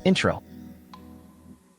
Intro.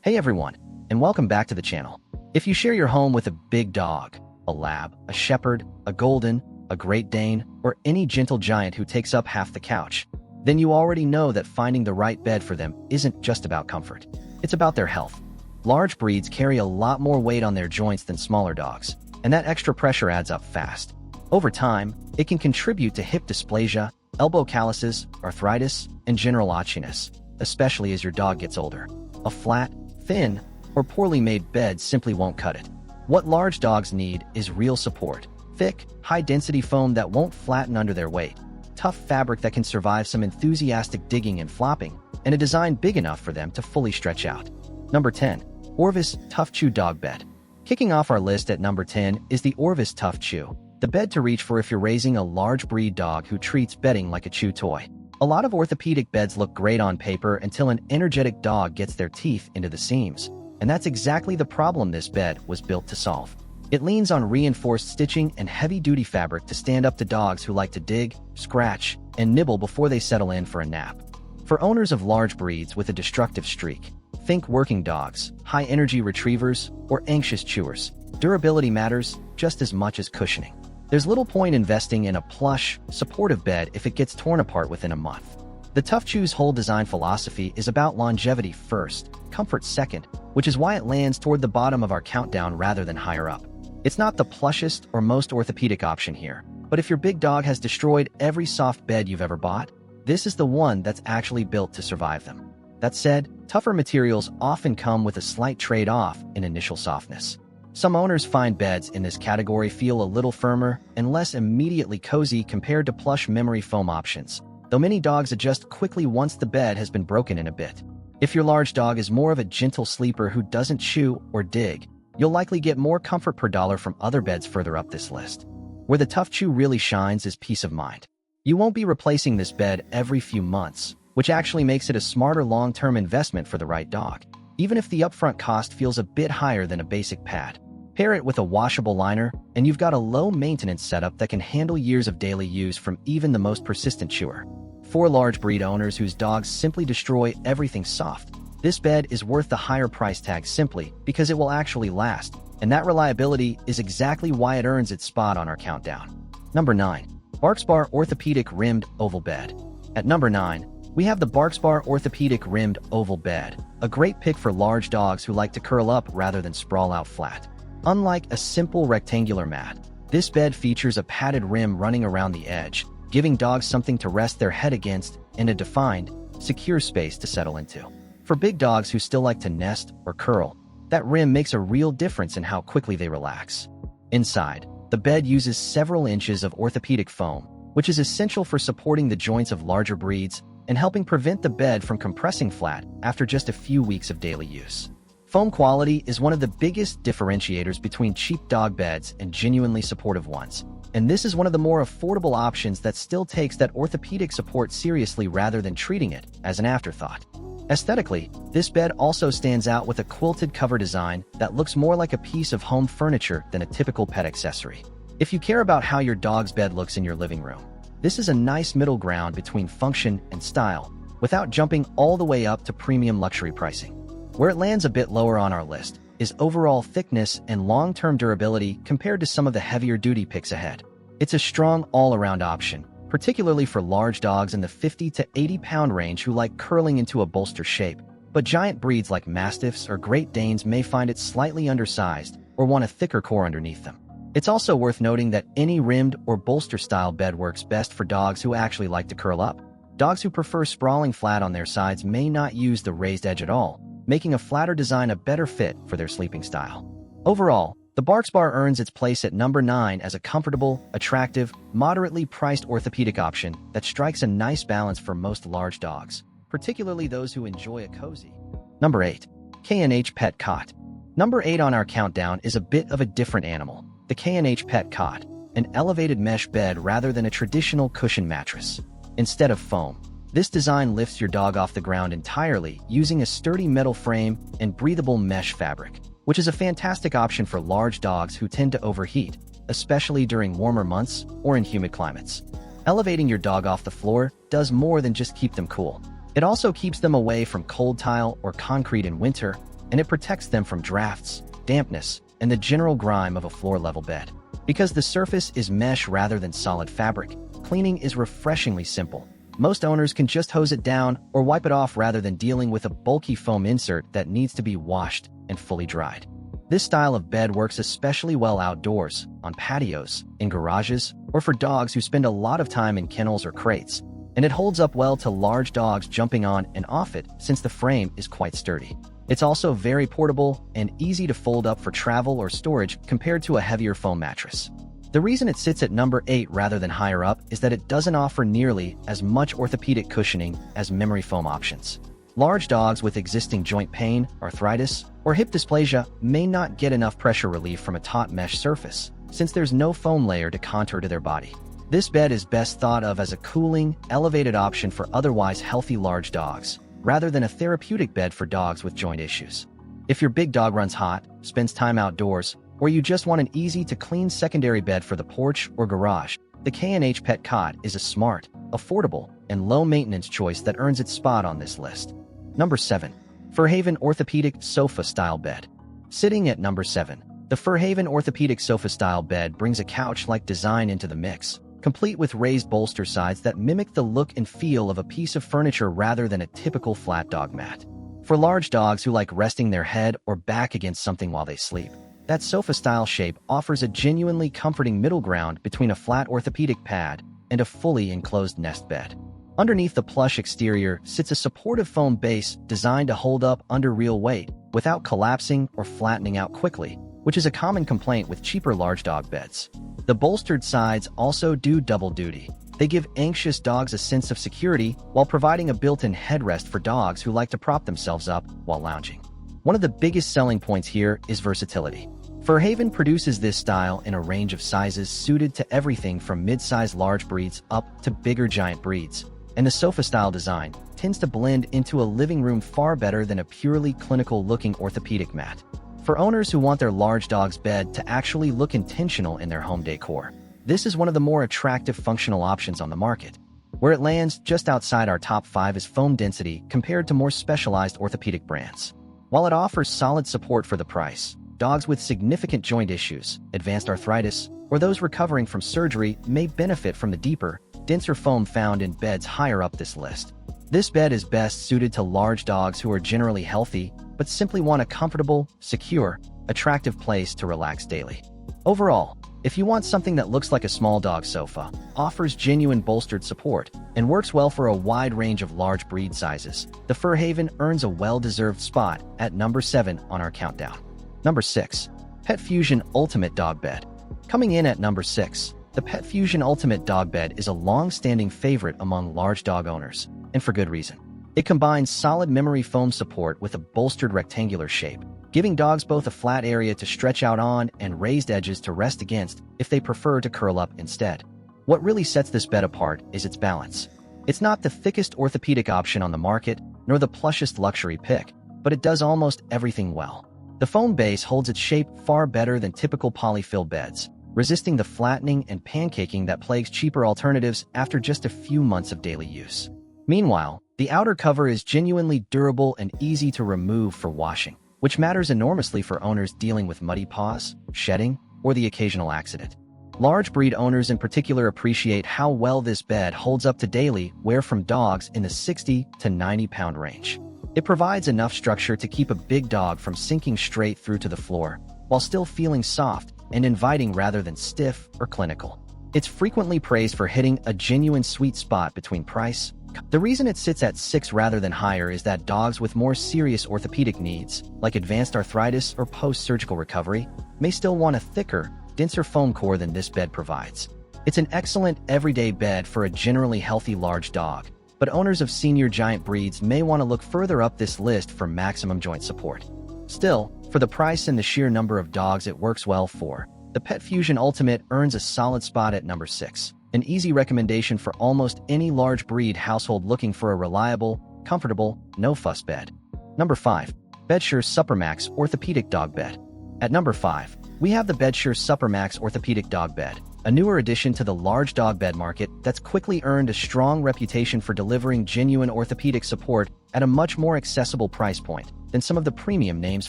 Hey everyone, and welcome back to the channel. If you share your home with a big dog, a lab, a shepherd, a golden, a Great Dane, or any gentle giant who takes up half the couch, then you already know that finding the right bed for them isn't just about comfort. It's about their health. Large breeds carry a lot more weight on their joints than smaller dogs, and that extra pressure adds up fast. Over time, it can contribute to hip dysplasia, elbow calluses, arthritis, and general itchiness, especially as your dog gets older. A flat, thin, or poorly made bed simply won't cut it. What large dogs need is real support. Thick, high-density foam that won't flatten under their weight, tough fabric that can survive some enthusiastic digging and flopping, and a design big enough for them to fully stretch out. Number 10. Orvis Tough Chew Dog Bed. Kicking off our list at number 10 is the Orvis Tough Chew, the bed to reach for if you're raising a large breed dog who treats bedding like a chew toy. A lot of orthopedic beds look great on paper until an energetic dog gets their teeth into the seams, and that's exactly the problem this bed was built to solve. It leans on reinforced stitching and heavy-duty fabric to stand up to dogs who like to dig, scratch, and nibble before they settle in for a nap. For owners of large breeds with a destructive streak, think working dogs, high-energy retrievers, or anxious chewers, durability matters just as much as cushioning. There's little point investing in a plush, supportive bed if it gets torn apart within a month. The Tough Chew's whole design philosophy is about longevity first, comfort second, which is why it lands toward the bottom of our countdown rather than higher up. It's not the plushest or most orthopedic option here, but if your big dog has destroyed every soft bed you've ever bought, this is the one that's actually built to survive them. That said, tougher materials often come with a slight trade-off in initial softness. Some owners find beds in this category feel a little firmer and less immediately cozy compared to plush memory foam options, though many dogs adjust quickly once the bed has been broken in a bit. If your large dog is more of a gentle sleeper who doesn't chew or dig, you'll likely get more comfort per dollar from other beds further up this list. Where the Tough Chew really shines is peace of mind. You won't be replacing this bed every few months, which actually makes it a smarter long-term investment for the right dog, even if the upfront cost feels a bit higher than a basic pad. Pair it with a washable liner, and you've got a low-maintenance setup that can handle years of daily use from even the most persistent chewer. For large breed owners whose dogs simply destroy everything soft, this bed is worth the higher price tag simply because it will actually last, and that reliability is exactly why it earns its spot on our countdown. Number 9. BarkSpar Orthopedic Rimmed Oval Bed. At number 9, we have the BarkSpar Orthopedic Rimmed Oval Bed, a great pick for large dogs who like to curl up rather than sprawl out flat. Unlike a simple rectangular mat, this bed features a padded rim running around the edge, giving dogs something to rest their head against and a defined, secure space to settle into. For big dogs who still like to nest or curl, that rim makes a real difference in how quickly they relax. Inside, the bed uses several inches of orthopedic foam, which is essential for supporting the joints of larger breeds and helping prevent the bed from compressing flat after just a few weeks of daily use. Foam quality is one of the biggest differentiators between cheap dog beds and genuinely supportive ones, and this is one of the more affordable options that still takes that orthopedic support seriously rather than treating it as an afterthought. Aesthetically, this bed also stands out with a quilted cover design that looks more like a piece of home furniture than a typical pet accessory. If you care about how your dog's bed looks in your living room, this is a nice middle ground between function and style, without jumping all the way up to premium luxury pricing. Where it lands a bit lower on our list is overall thickness and long-term durability compared to some of the heavier-duty picks ahead. It's a strong all-around option, particularly for large dogs in the 50 to 80-pound range who like curling into a bolster shape, but giant breeds like Mastiffs or Great Danes may find it slightly undersized or want a thicker core underneath them. It's also worth noting that any rimmed or bolster-style bed works best for dogs who actually like to curl up. Dogs who prefer sprawling flat on their sides may not use the raised edge at all, making a flatter design a better fit for their sleeping style. Overall, the BarkSpar earns its place at number 9 as a comfortable, attractive, moderately priced orthopedic option that strikes a nice balance for most large dogs, particularly those who enjoy a cozy. Number 8. K&H Pet Cot. Number 8 on our countdown is a bit of a different animal, the K&H Pet Cot, an elevated mesh bed rather than a traditional cushion mattress. Instead of foam, this design lifts your dog off the ground entirely using a sturdy metal frame and breathable mesh fabric, which is a fantastic option for large dogs who tend to overheat, especially during warmer months or in humid climates. Elevating your dog off the floor does more than just keep them cool. It also keeps them away from cold tile or concrete in winter, and it protects them from drafts, dampness, and the general grime of a floor-level bed. Because the surface is mesh rather than solid fabric, cleaning is refreshingly simple. Most owners can just hose it down or wipe it off rather than dealing with a bulky foam insert that needs to be washed and fully dried. This style of bed works especially well outdoors, on patios, in garages, or for dogs who spend a lot of time in kennels or crates. And it holds up well to large dogs jumping on and off it since the frame is quite sturdy. It's also very portable and easy to fold up for travel or storage compared to a heavier foam mattress. The reason it sits at number 8 rather than higher up is that it doesn't offer nearly as much orthopedic cushioning as memory foam options. Large dogs with existing joint pain, arthritis, or hip dysplasia may not get enough pressure relief from a taut mesh surface, since there's no foam layer to contour to their body. This bed is best thought of as a cooling, elevated option for otherwise healthy large dogs, rather than a therapeutic bed for dogs with joint issues. If your big dog runs hot, spends time outdoors, or you just want an easy-to-clean secondary bed for the porch or garage, the K&H Pet Cot is a smart, affordable, and low-maintenance choice that earns its spot on this list. Number 7. Furhaven Orthopedic Sofa Style Bed. Sitting at number 7, the Furhaven Orthopedic Sofa Style Bed brings a couch-like design into the mix, complete with raised bolster sides that mimic the look and feel of a piece of furniture rather than a typical flat dog mat. For large dogs who like resting their head or back against something while they sleep, that sofa-style shape offers a genuinely comforting middle ground between a flat orthopedic pad and a fully enclosed nest bed. Underneath the plush exterior sits a supportive foam base designed to hold up under real weight without collapsing or flattening out quickly, which is a common complaint with cheaper large dog beds. The bolstered sides also do double duty. They give anxious dogs a sense of security while providing a built-in headrest for dogs who like to prop themselves up while lounging. One of the biggest selling points here is versatility. Furhaven produces this style in a range of sizes suited to everything from mid-sized large breeds up to bigger giant breeds, and the sofa-style design tends to blend into a living room far better than a purely clinical-looking orthopedic mat. For owners who want their large dog's bed to actually look intentional in their home decor, this is one of the more attractive functional options on the market. Where it lands just outside our top 5 is foam density compared to more specialized orthopedic brands. While it offers solid support for the price, dogs with significant joint issues, advanced arthritis, or those recovering from surgery may benefit from the deeper, denser foam found in beds higher up this list. This bed is best suited to large dogs who are generally healthy, but simply want a comfortable, secure, attractive place to relax daily. Overall, if you want something that looks like a small dog sofa, offers genuine bolstered support, and works well for a wide range of large breed sizes, the Furhaven earns a well-deserved spot at number 7 on our countdown. Number 6. Pet Fusion Ultimate Dog Bed. Coming in at number 6, the Pet Fusion Ultimate Dog Bed is a long-standing favorite among large dog owners, and for good reason. It combines solid memory foam support with a bolstered rectangular shape, giving dogs both a flat area to stretch out on and raised edges to rest against if they prefer to curl up instead. What really sets this bed apart is its balance. It's not the thickest orthopedic option on the market, nor the plushest luxury pick, but it does almost everything well. The foam base holds its shape far better than typical polyfill beds, resisting the flattening and pancaking that plagues cheaper alternatives after just a few months of daily use. Meanwhile, the outer cover is genuinely durable and easy to remove for washing, which matters enormously for owners dealing with muddy paws, shedding, or the occasional accident. Large breed owners in particular appreciate how well this bed holds up to daily wear from dogs in the 60 to 90 pound range. It provides enough structure to keep a big dog from sinking straight through to the floor, while still feeling soft and inviting rather than stiff or clinical. It's frequently praised for hitting a genuine sweet spot between price. The reason it sits at 6 rather than higher is that dogs with more serious orthopedic needs, like advanced arthritis or post-surgical recovery, may still want a thicker, denser foam core than this bed provides. It's an excellent everyday bed for a generally healthy large dog, but owners of senior giant breeds may want to look further up this list for maximum joint support. Still, for the price and the sheer number of dogs it works well for, the Pet Fusion Ultimate earns a solid spot at number 6. An easy recommendation for almost any large breed household looking for a reliable, comfortable, no-fuss bed. Number 5. Bedsure Supermax Orthopedic Dog Bed. At number 5, we have the Bedsure Supermax Orthopedic Dog Bed, a newer addition to the large dog bed market that's quickly earned a strong reputation for delivering genuine orthopedic support at a much more accessible price point than some of the premium names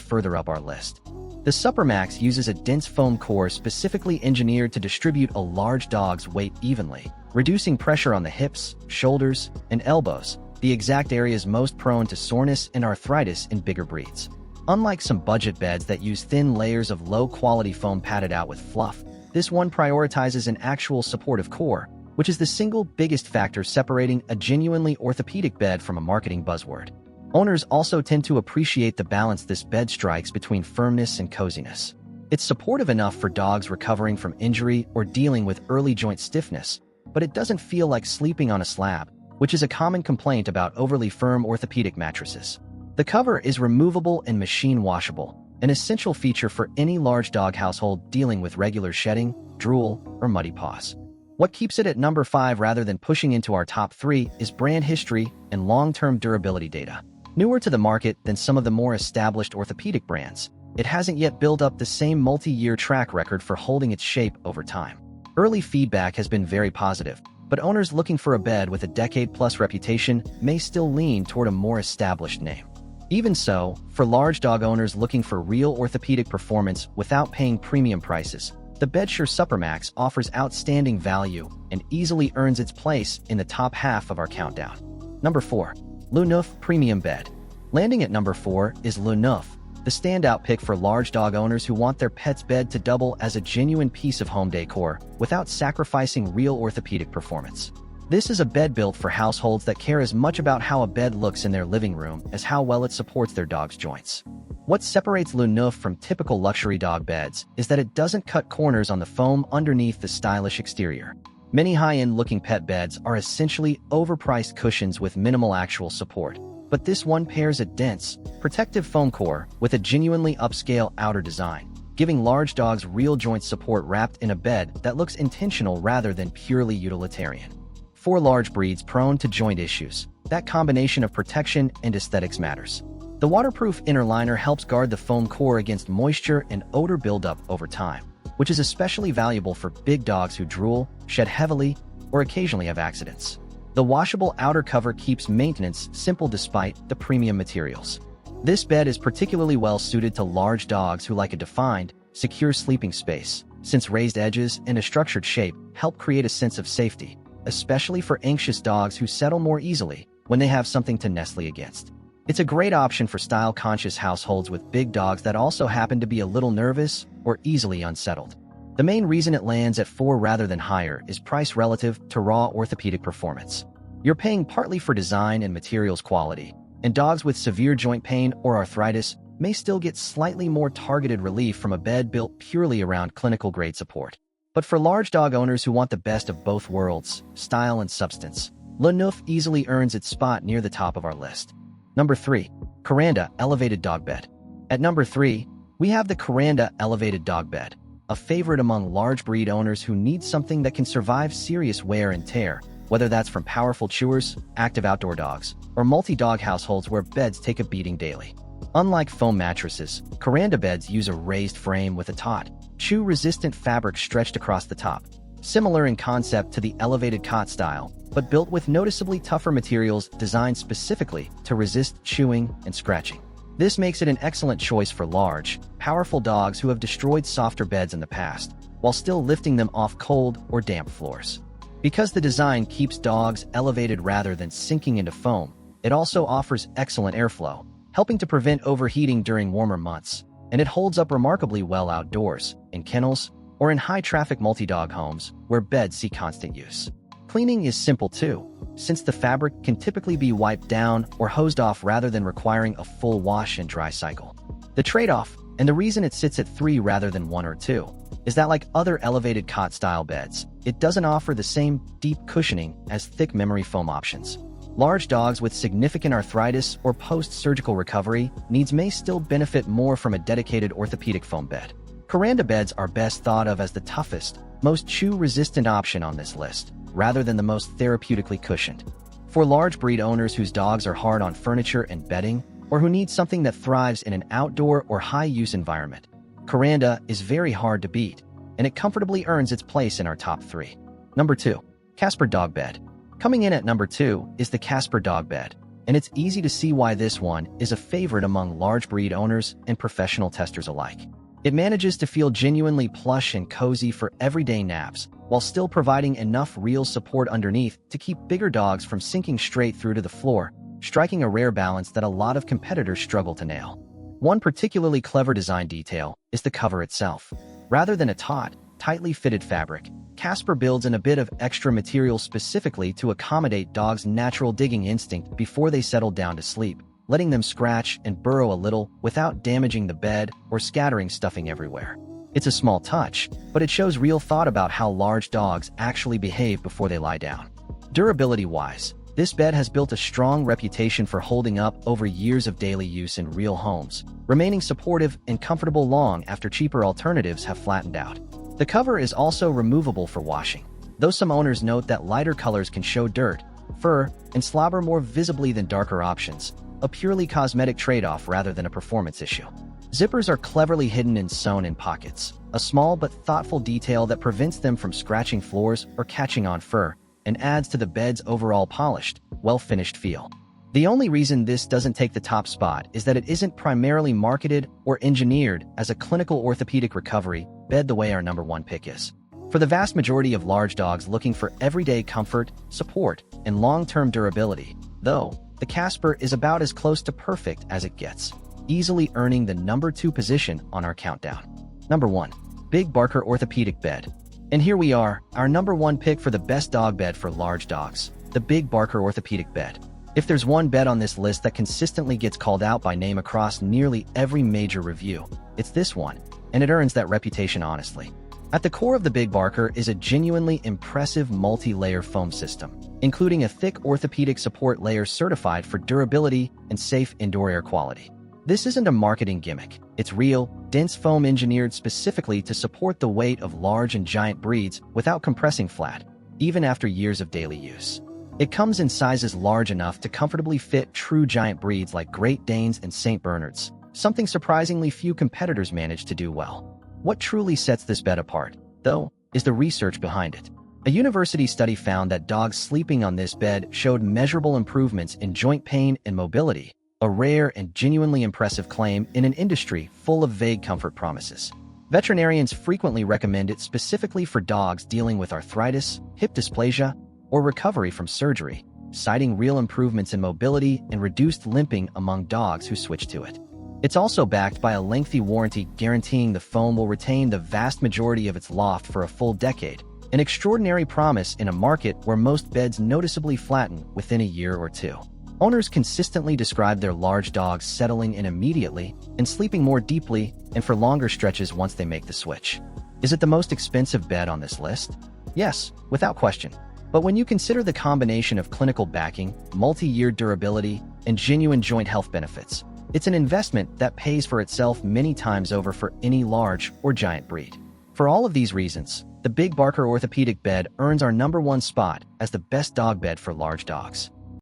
further up our list. The Supermax uses a dense foam core specifically engineered to distribute a large dog's weight evenly, reducing pressure on the hips, shoulders, and elbows, the exact areas most prone to soreness and arthritis in bigger breeds. Unlike some budget beds that use thin layers of low-quality foam padded out with fluff, this one prioritizes an actual supportive core, which is the single biggest factor separating a genuinely orthopedic bed from a marketing buzzword. Owners also tend to appreciate the balance this bed strikes between firmness and coziness. It's supportive enough for dogs recovering from injury or dealing with early joint stiffness, but it doesn't feel like sleeping on a slab, which is a common complaint about overly firm orthopedic mattresses. The cover is removable and machine washable, an essential feature for any large dog household dealing with regular shedding, drool, or muddy paws. What keeps it at number 5 rather than pushing into our top 3 is brand history and long-term durability data. Newer to the market than some of the more established orthopedic brands, it hasn't yet built up the same multi-year track record for holding its shape over time. Early feedback has been very positive, but owners looking for a bed with a decade-plus reputation may still lean toward a more established name. Even so, for large dog owners looking for real orthopedic performance without paying premium prices, the Bedsure Supermax offers outstanding value and easily earns its place in the top half of our countdown. Number 4. Le Neuf Premium Bed. Landing at number 4 is Le Neuf, the standout pick for large dog owners who want their pet's bed to double as a genuine piece of home decor without sacrificing real orthopedic performance. This is a bed built for households that care as much about how a bed looks in their living room as how well it supports their dog's joints. What separates Le Neuf from typical luxury dog beds is that it doesn't cut corners on the foam underneath the stylish exterior. Many high-end looking pet beds are essentially overpriced cushions with minimal actual support, but this one pairs a dense, protective foam core with a genuinely upscale outer design, giving large dogs real joint support wrapped in a bed that looks intentional rather than purely utilitarian. For large breeds prone to joint issues, that combination of protection and aesthetics matters. The waterproof inner liner helps guard the foam core against moisture and odor buildup over time, which is especially valuable for big dogs who drool, shed heavily, or occasionally have accidents. The washable outer cover keeps maintenance simple despite the premium materials. This bed is particularly well suited to large dogs who like a defined, secure sleeping space, since raised edges and a structured shape help create a sense of safety, especially for anxious dogs who settle more easily when they have something to nestle against. It's a great option for style-conscious households with big dogs that also happen to be a little nervous or easily unsettled. The main reason it lands at 4 rather than higher is price relative to raw orthopedic performance. You're paying partly for design and materials quality, and dogs with severe joint pain or arthritis may still get slightly more targeted relief from a bed built purely around clinical-grade support. But for large dog owners who want the best of both worlds, style and substance, Le Neuf easily earns its spot near the top of our list. Number 3. Kuranda Elevated Dog Bed. At number 3, we have the Kuranda Elevated Dog Bed, a favorite among large breed owners who need something that can survive serious wear and tear, whether that's from powerful chewers, active outdoor dogs, or multi-dog households where beds take a beating daily. Unlike foam mattresses, Kuranda beds use a raised frame with a taut, chew-resistant fabric stretched across the top, similar in concept to the elevated cot style, but built with noticeably tougher materials designed specifically to resist chewing and scratching. This makes it an excellent choice for large, powerful dogs who have destroyed softer beds in the past, while still lifting them off cold or damp floors. Because the design keeps dogs elevated rather than sinking into foam, it also offers excellent airflow, helping to prevent overheating during warmer months, and it holds up remarkably well outdoors, in kennels, or in high-traffic multi-dog homes where beds see constant use. Cleaning is simple too, since the fabric can typically be wiped down or hosed off rather than requiring a full wash and dry cycle. The trade-off, and the reason it sits at 3 rather than 1 or 2, is that like other elevated cot-style beds, it doesn't offer the same deep cushioning as thick memory foam options. Large dogs with significant arthritis or post-surgical recovery needs may still benefit more from a dedicated orthopedic foam bed. Kuranda beds are best thought of as the toughest, most chew-resistant option on this list, rather than the most therapeutically cushioned. For large breed owners whose dogs are hard on furniture and bedding, or who need something that thrives in an outdoor or high-use environment, Coranda is very hard to beat, and it comfortably earns its place in our top 3. Number 2. Casper Dog Bed. Coming in at number 2 is the Casper Dog Bed, and it's easy to see why this one is a favorite among large breed owners and professional testers alike. It manages to feel genuinely plush and cozy for everyday naps, while still providing enough real support underneath to keep bigger dogs from sinking straight through to the floor, striking a rare balance that a lot of competitors struggle to nail. One particularly clever design detail is the cover itself. Rather than a taut, tightly fitted fabric, Casper builds in a bit of extra material specifically to accommodate dogs' natural digging instinct before they settle down to sleep, letting them scratch and burrow a little without damaging the bed or scattering stuffing everywhere. It's a small touch, but it shows real thought about how large dogs actually behave before they lie down. Durability-wise, this bed has built a strong reputation for holding up over years of daily use in real homes, remaining supportive and comfortable long after cheaper alternatives have flattened out. The cover is also removable for washing, though some owners note that lighter colors can show dirt, fur, and slobber more visibly than darker options, a purely cosmetic trade-off rather than a performance issue. Zippers are cleverly hidden and sewn in pockets, a small but thoughtful detail that prevents them from scratching floors or catching on fur, and adds to the bed's overall polished, well-finished feel. The only reason this doesn't take the top spot is that it isn't primarily marketed or engineered as a clinical orthopedic recovery bed the way our number 1 pick is. For the vast majority of large dogs looking for everyday comfort, support, and long-term durability, though, the Casper is about as close to perfect as it gets, easily earning the number 2 position on our countdown. Number 1. Big Barker Orthopedic Bed. And here we are, our number 1 pick for the best dog bed for large dogs, the Big Barker Orthopedic Bed. If there's one bed on this list that consistently gets called out by name across nearly every major review, it's this one, and it earns that reputation honestly. At the core of the Big Barker is a genuinely impressive multi-layer foam system, including a thick orthopedic support layer certified for durability and safe indoor air quality. This isn't a marketing gimmick. It's real, dense foam engineered specifically to support the weight of large and giant breeds without compressing flat, even after years of daily use. It comes in sizes large enough to comfortably fit true giant breeds like Great Danes and St. Bernards, something surprisingly few competitors manage to do well. What truly sets this bed apart, though, is the research behind it. A university study found that dogs sleeping on this bed showed measurable improvements in joint pain and mobility, a rare and genuinely impressive claim in an industry full of vague comfort promises. Veterinarians frequently recommend it specifically for dogs dealing with arthritis, hip dysplasia, or recovery from surgery, citing real improvements in mobility and reduced limping among dogs who switch to it. It's also backed by a lengthy warranty guaranteeing the foam will retain the vast majority of its loft for a full decade, an extraordinary promise in a market where most beds noticeably flatten within a year or 2. Owners consistently describe their large dogs settling in immediately and sleeping more deeply and for longer stretches once they make the switch. Is it the most expensive bed on this list? Yes, without question. But when you consider the combination of clinical backing, multi-year durability, and genuine joint health benefits, it's an investment that pays for itself many times over for any large or giant breed. For all of these reasons, the Big Barker Orthopedic Bed earns our number 1 spot as the best dog bed for large dogs.